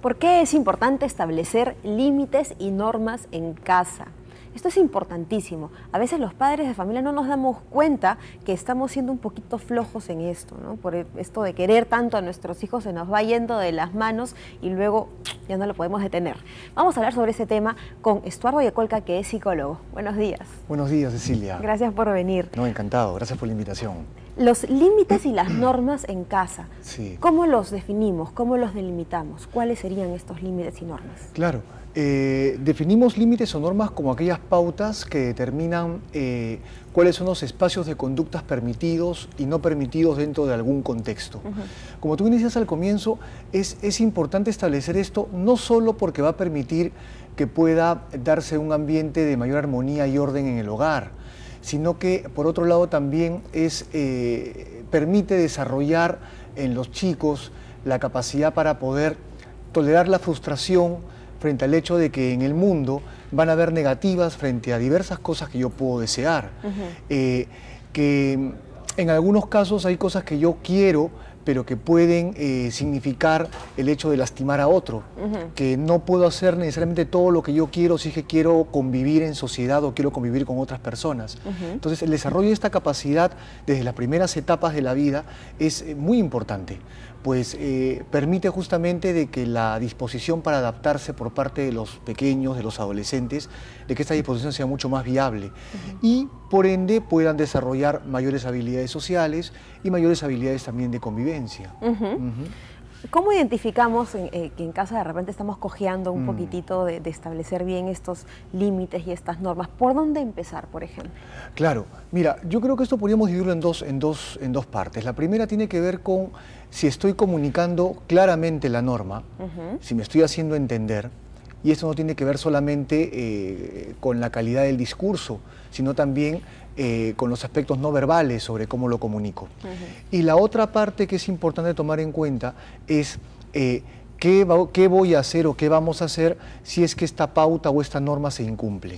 ¿Por qué es importante establecer límites y normas en casa? Esto es importantísimo. A veces los padres de familia no nos damos cuenta que estamos siendo un poquito flojos en esto, ¿no? Por esto de querer tanto a nuestros hijos se nos va yendo de las manos y luego ya no lo podemos detener. Vamos a hablar sobre ese tema con Estuardo Yecolca, que es psicólogo. Buenos días. Buenos días, Cecilia. Gracias por venir. No, encantado. Gracias por la invitación. Los límites y las normas en casa, sí. ¿Cómo los definimos? ¿Cómo los delimitamos? ¿Cuáles serían estos límites y normas? Claro, definimos límites o normas como aquellas pautas que determinan cuáles son los espacios de conductas permitidos y no permitidos dentro de algún contexto. Como tú decías al comienzo, es importante establecer esto no solo porque va a permitir que pueda darse un ambiente de mayor armonía y orden en el hogar, sino que por otro lado también permite desarrollar en los chicos la capacidad para poder tolerar la frustración frente al hecho de que en el mundo van a haber negativas frente a diversas cosas que yo puedo desear. Que en algunos casos hay cosas que yo quiero, pero que pueden significar el hecho de lastimar a otro, que no puedo hacer necesariamente todo lo que yo quiero si es que quiero convivir en sociedad o quiero convivir con otras personas. Entonces el desarrollo de esta capacidad desde las primeras etapas de la vida es muy importante, pues permite justamente de que la disposición para adaptarse por parte de los pequeños, de los adolescentes, de que esta disposición sea mucho más viable y por ende puedan desarrollar mayores habilidades sociales y mayores habilidades también de convivencia. ¿Cómo identificamos que en casa de repente estamos cojeando un poquitito de establecer bien estos límites y estas normas? ¿Por dónde empezar, por ejemplo? Claro, mira, yo creo que esto podríamos dividirlo en dos partes. La primera tiene que ver con si estoy comunicando claramente la norma, si me estoy haciendo entender, y esto no tiene que ver solamente con la calidad del discurso, sino también con los aspectos no verbales sobre cómo lo comunico. Y la otra parte que es importante tomar en cuenta es qué voy a hacer o qué vamos a hacer si es que esta pauta o esta norma se incumple.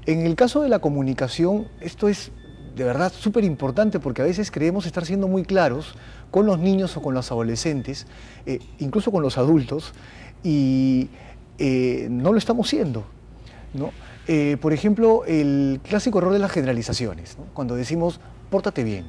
En el caso de la comunicación, esto es de verdad súper importante porque a veces creemos estar siendo muy claros con los niños o con los adolescentes, incluso con los adultos, y no lo estamos siendo, ¿no? Por ejemplo, el clásico error de las generalizaciones, ¿no? Cuando decimos, pórtate bien.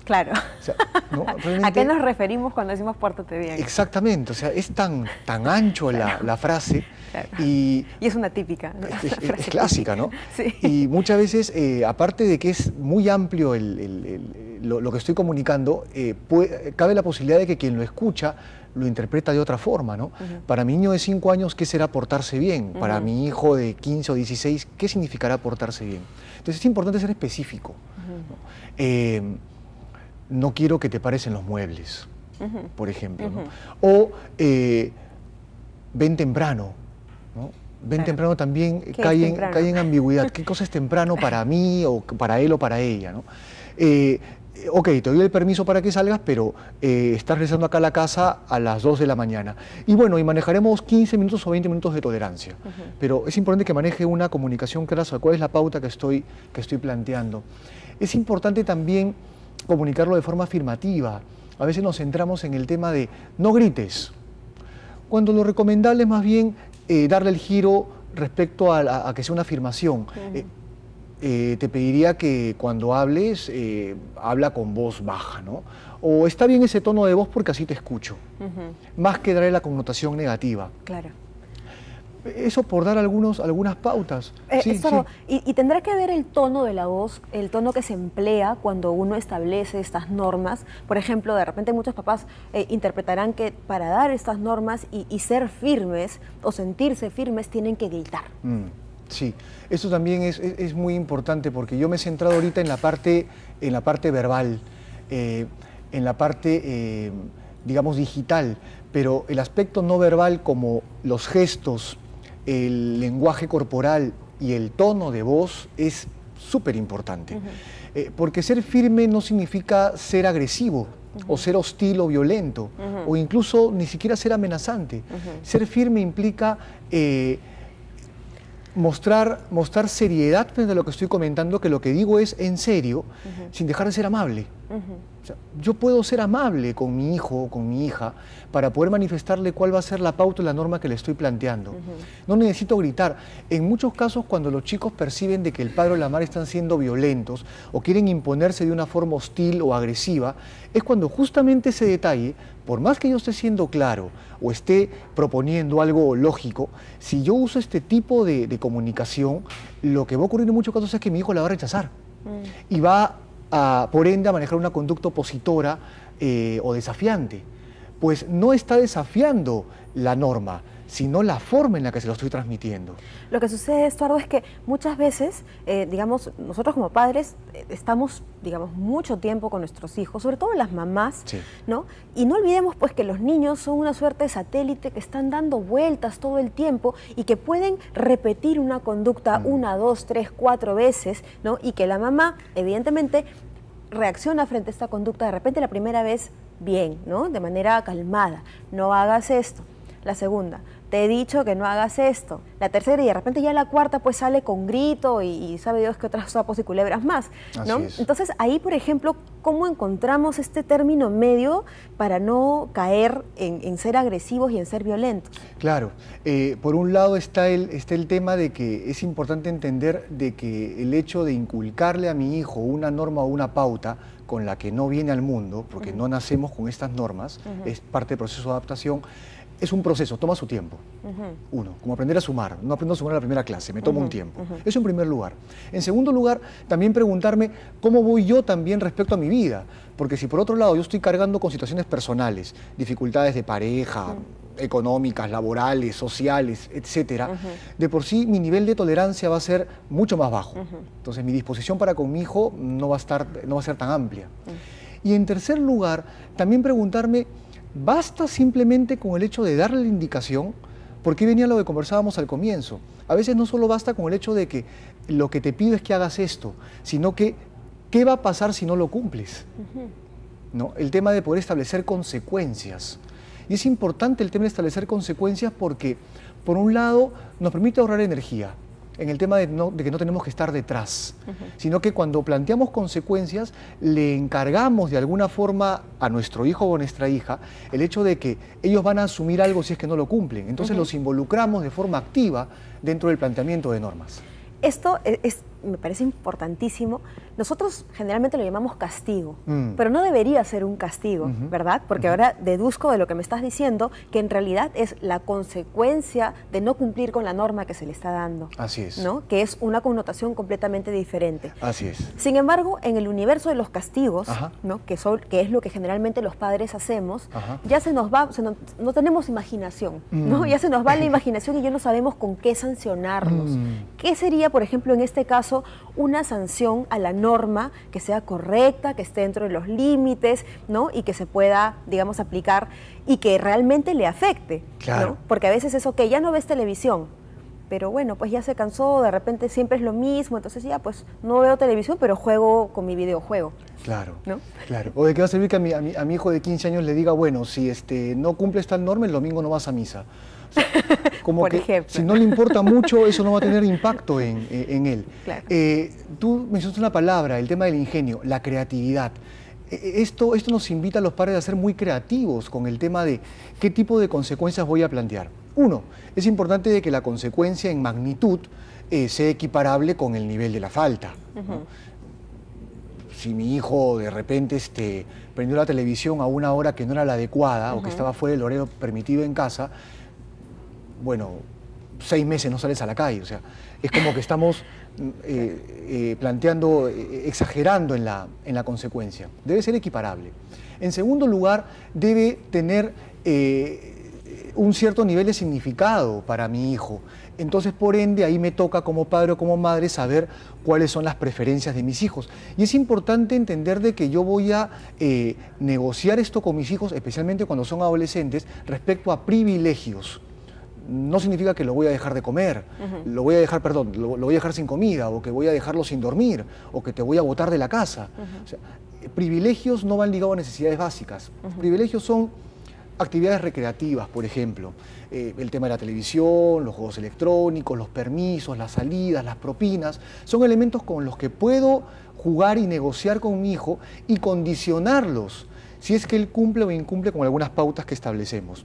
Claro. O sea, ¿no? ¿A qué nos referimos cuando decimos pórtate bien? Exactamente, o sea, es tan ancho la frase. Claro. Y es una típica, ¿no? Es clásica, ¿no? Sí. Y muchas veces, aparte de que es muy amplio lo que estoy comunicando, cabe la posibilidad de que quien lo escucha lo interpreta de otra forma, ¿no? Para mi niño de 5 años, ¿qué será portarse bien? Para mi hijo de 15 o 16, ¿qué significará portarse bien? Entonces es importante ser específico, ¿no? No quiero que te pares en los muebles, por ejemplo, ¿no? O ven temprano, ¿no? Ven temprano también cae en ambigüedad. ¿Qué cosa es temprano para mí o para él o para ella, ¿no? Ok, te doy el permiso para que salgas, pero estás regresando acá a la casa a las 2 de la mañana. Y bueno, y manejaremos 15 minutos o 20 minutos de tolerancia. Pero es importante que maneje una comunicación clara sobre cuál es la pauta que estoy planteando. Es importante también comunicarlo de forma afirmativa. A veces nos centramos en el tema de no grites, cuando lo recomendable es más bien darle el giro respecto a que sea una afirmación. Te pediría que cuando hables, habla con voz baja, ¿no? O está bien ese tono de voz porque así te escucho, más que darle la connotación negativa. Claro. Eso por dar algunas pautas. Sí. Y tendrá que ver el tono de la voz, el tono que se emplea cuando uno establece estas normas. Por ejemplo, de repente muchos papás interpretarán que para dar estas normas y ser firmes o sentirse firmes tienen que gritar. Sí, eso también es muy importante porque yo me he centrado ahorita en la parte verbal, en la parte, digamos, digital, pero el aspecto no verbal como los gestos, el lenguaje corporal y el tono de voz es súper importante, porque ser firme no significa ser agresivo o ser hostil o violento, o incluso ni siquiera ser amenazante. Ser firme implica mostrar seriedad frente a lo que estoy comentando, que lo que digo es en serio, sin dejar de ser amable. O sea, yo puedo ser amable con mi hijo o con mi hija para poder manifestarle cuál va a ser la pauta y la norma que le estoy planteando. No necesito gritar. En muchos casos, cuando los chicos perciben de que el padre o la madre están siendo violentos o quieren imponerse de una forma hostil o agresiva, es cuando justamente ese detalle, por más que yo esté siendo claro o esté proponiendo algo lógico, si yo uso este tipo de comunicación, lo que va a ocurrir en muchos casos es que mi hijo la va a rechazar y va por ende a manejar una conducta opositora o desafiante. Pues no está desafiando la norma, sino la forma en la que se lo estoy transmitiendo. Lo que sucede, Estuardo, es que muchas veces, digamos, nosotros como padres estamos, digamos, mucho tiempo con nuestros hijos, sobre todo las mamás, Sí. ¿no? Y no olvidemos, pues, que los niños son una suerte de satélite que están dando vueltas todo el tiempo y que pueden repetir una conducta 1, 2, 3, 4 veces, ¿no? Y que la mamá, evidentemente, reacciona frente a esta conducta de repente la primera vez bien, ¿no? De manera calmada. No hagas esto. La segunda, te he dicho que no hagas esto. La tercera y de repente ya la cuarta pues sale con grito y sabe Dios que otras sapos y culebras más, ¿no? Así es. Entonces ahí, por ejemplo, ¿cómo encontramos este término medio para no caer en ser agresivos y en ser violentos? Claro, por un lado está el tema de que es importante entender de que el hecho de inculcarle a mi hijo una norma o una pauta con la que no viene al mundo, porque no nacemos con estas normas, es parte del proceso de adaptación, es un proceso, toma su tiempo. Uno, como aprender a sumar. No aprendo a sumar en la primera clase, me toma un tiempo. Eso en primer lugar. En segundo lugar, también preguntarme cómo voy yo también respecto a mi vida. Porque si por otro lado yo estoy cargando con situaciones personales, dificultades de pareja, económicas, laborales, sociales, etcétera, de por sí mi nivel de tolerancia va a ser mucho más bajo. Entonces mi disposición para con mi hijo no va a ser tan amplia. Y en tercer lugar, también preguntarme, ¿basta simplemente con el hecho de darle la indicación? Porque venía lo que conversábamos al comienzo. A veces no solo basta con el hecho de que lo que te pido es que hagas esto, sino que ¿qué va a pasar si no lo cumples? ¿No? El tema de poder establecer consecuencias. Y es importante el tema de establecer consecuencias porque, por un lado, nos permite ahorrar energía en el tema de que no tenemos que estar detrás, sino que cuando planteamos consecuencias, le encargamos de alguna forma a nuestro hijo o nuestra hija el hecho de que ellos van a asumir algo si es que no lo cumplen. Entonces los involucramos de forma activa dentro del planteamiento de normas. Esto me parece importantísimo. Nosotros generalmente lo llamamos castigo, pero no debería ser un castigo, ¿verdad? Porque ahora deduzco de lo que me estás diciendo que en realidad es la consecuencia de no cumplir con la norma que se le está dando. Así es. ¿No? Que es una connotación completamente diferente. Así es. Sin embargo, en el universo de los castigos, Ajá. ¿no? que es lo que generalmente los padres hacemos, ya se nos va, no tenemos imaginación, ¿no? Ya se nos va la imaginación y ya no sabemos con qué sancionarlos. ¿Qué sería, por ejemplo, en este caso, una sanción a la norma que sea correcta, que esté dentro de los límites, ¿no? Y que se pueda, digamos, aplicar y que realmente le afecte, Claro. ¿no? Porque a veces es, ok, ya no ves televisión, pero bueno, pues ya se cansó, de repente siempre es lo mismo, entonces ya, pues no veo televisión, pero juego con mi videojuego. Claro, ¿No? claro. ¿O de qué va a servir que a mi hijo de 15 años le diga, bueno, si no cumples tal norma, el domingo no vas a misa? O sea, como Por que ejemplo. si no le importa mucho, eso no va a tener impacto en él. Claro. Tú mencionaste una palabra, el tema del ingenio, la creatividad. Esto nos invita a los padres a ser muy creativos con el tema de qué tipo de consecuencias voy a plantear. Uno, es importante de que la consecuencia en magnitud sea equiparable con el nivel de la falta, ¿no? Si mi hijo de repente prendió la televisión a una hora que no era la adecuada o que estaba fuera del horario permitido en casa, bueno, 6 meses no sales a la calle. O sea, es como que estamos planteando, exagerando en la consecuencia. Debe ser equiparable. En segundo lugar, debe tener un cierto nivel de significado para mi hijo. Entonces, por ende, ahí me toca como padre o como madre saber cuáles son las preferencias de mis hijos. Y es importante entender de que yo voy a negociar esto con mis hijos, especialmente cuando son adolescentes, respecto a privilegios. No significa que lo voy a dejar de comer, lo voy a dejar sin comida, o que voy a dejarlo sin dormir, o que te voy a botar de la casa. O sea, privilegios no van ligados a necesidades básicas. Privilegios son actividades recreativas, por ejemplo, el tema de la televisión, los juegos electrónicos, los permisos, las salidas, las propinas, son elementos con los que puedo jugar y negociar con mi hijo y condicionarlos si es que él cumple o incumple con algunas pautas que establecemos.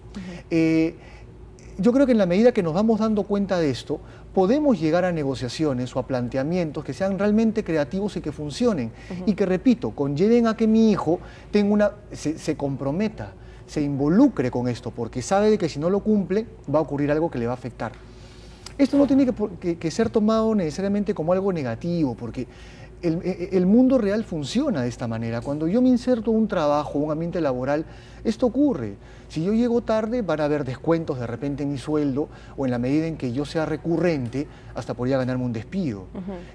Yo creo que en la medida que nos vamos dando cuenta de esto, podemos llegar a negociaciones o a planteamientos que sean realmente creativos y que funcionen. Y que, repito, conlleven a que mi hijo tenga se comprometa, se involucre con esto, porque sabe de que si no lo cumple va a ocurrir algo que le va a afectar. Esto no tiene que ser tomado necesariamente como algo negativo, porque el mundo real funciona de esta manera. Cuando yo me inserto en un trabajo, un ambiente laboral, esto ocurre. Si yo llego tarde, van a haber descuentos de repente en mi sueldo, o en la medida en que yo sea recurrente, hasta podría ganarme un despido.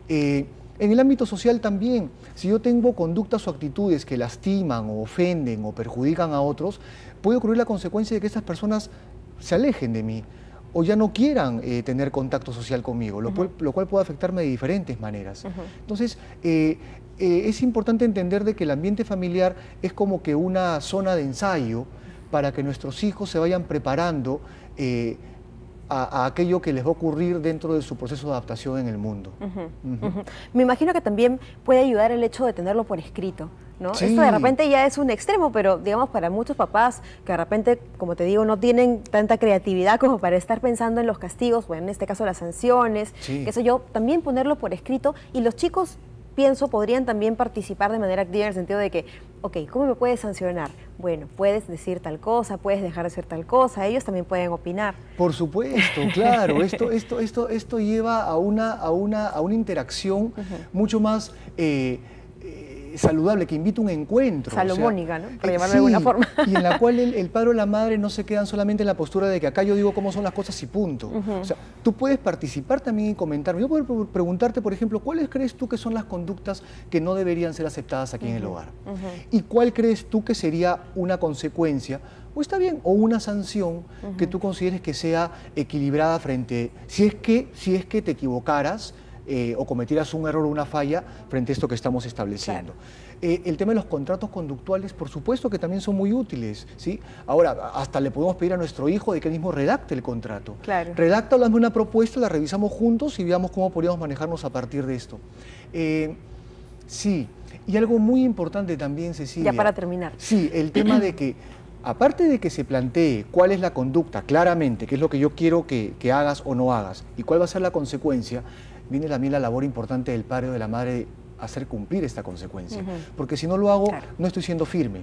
En el ámbito social también, si yo tengo conductas o actitudes que lastiman o ofenden o perjudican a otros, puede ocurrir la consecuencia de que estas personas se alejen de mí o ya no quieran tener contacto social conmigo, lo cual puede afectarme de diferentes maneras. Entonces, es importante entender de que el ambiente familiar es como que una zona de ensayo para que nuestros hijos se vayan preparando a aquello que les va a ocurrir dentro de su proceso de adaptación en el mundo. Me imagino que también puede ayudar el hecho de tenerlo por escrito, ¿no? Sí. Esto de repente ya es un extremo, pero digamos para muchos papás que de repente, como te digo, no tienen tanta creatividad como para estar pensando en los castigos, o en este caso las sanciones, Sí. qué sé yo, también ponerlo por escrito, y los chicos, pienso, podrían también participar de manera activa en el sentido de que, ok, ¿cómo me puedes sancionar? Bueno, puedes decir tal cosa, puedes dejar de hacer tal cosa, ellos también pueden opinar. Por supuesto, claro, esto lleva a una interacción mucho más saludable, que invita a un encuentro. Salomónica, o sea, ¿no? Por llamarlo de alguna forma. Y en la cual el padre o la madre no se quedan solamente en la postura de que acá yo digo cómo son las cosas y punto. O sea, tú puedes participar también y comentar. Yo puedo preguntarte, por ejemplo, ¿cuáles crees tú que son las conductas que no deberían ser aceptadas aquí en el hogar? ¿Y cuál crees tú que sería una consecuencia, o está bien, o una sanción que tú consideres que sea equilibrada frente, si es que te equivocaras, o cometieras un error o una falla frente a esto que estamos estableciendo? Claro. El tema de los contratos conductuales, por supuesto que también son muy útiles, ¿sí? Ahora, hasta le podemos pedir a nuestro hijo de que él mismo redacte el contrato. Claro. Redacta, hazme una propuesta, la revisamos juntos y veamos cómo podríamos manejarnos a partir de esto. Sí, y algo muy importante también, Cecilia. Ya para terminar. Sí, el tema de que, aparte de que se plantee cuál es la conducta claramente, qué es lo que yo quiero que hagas o no hagas, y cuál va a ser la consecuencia, viene también la labor importante del padre o de la madre de hacer cumplir esta consecuencia. Porque si no lo hago, claro, no estoy siendo firme.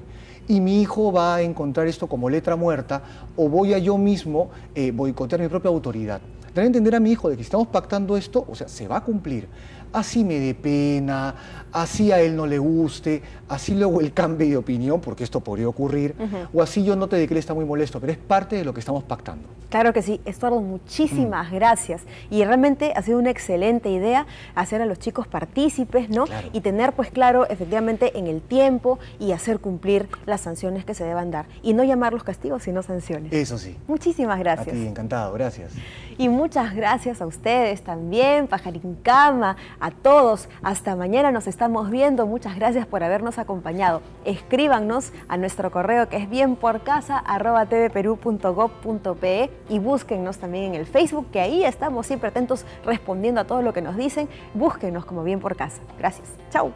Y mi hijo va a encontrar esto como letra muerta, o voy a yo mismo boicotear mi propia autoridad. Debe entender a mi hijo de que si estamos pactando esto, o sea, se va a cumplir. Así me dé pena, así a él no le guste, así luego él cambie de opinión, porque esto podría ocurrir, o así yo note de que él está muy molesto, pero es parte de lo que estamos pactando. Claro que sí. Estuardo, muchísimas gracias. Y realmente ha sido una excelente idea hacer a los chicos partícipes, ¿no? Claro. Y tener pues claro efectivamente en el tiempo y hacer cumplir las sanciones que se deban dar. Y no llamarlos castigos, sino sanciones. Eso sí. Muchísimas gracias. A ti, encantado, gracias. Y muchas gracias a ustedes también, Pajarín Cama, a todos. Hasta mañana nos estamos viendo. Muchas gracias por habernos acompañado. Escríbanos a nuestro correo que es bienporcasa@tvperú.gov.pe y búsquennos también en el Facebook, que ahí estamos siempre atentos respondiendo a todo lo que nos dicen. Búsquennos como Bien por Casa. Gracias. Chau.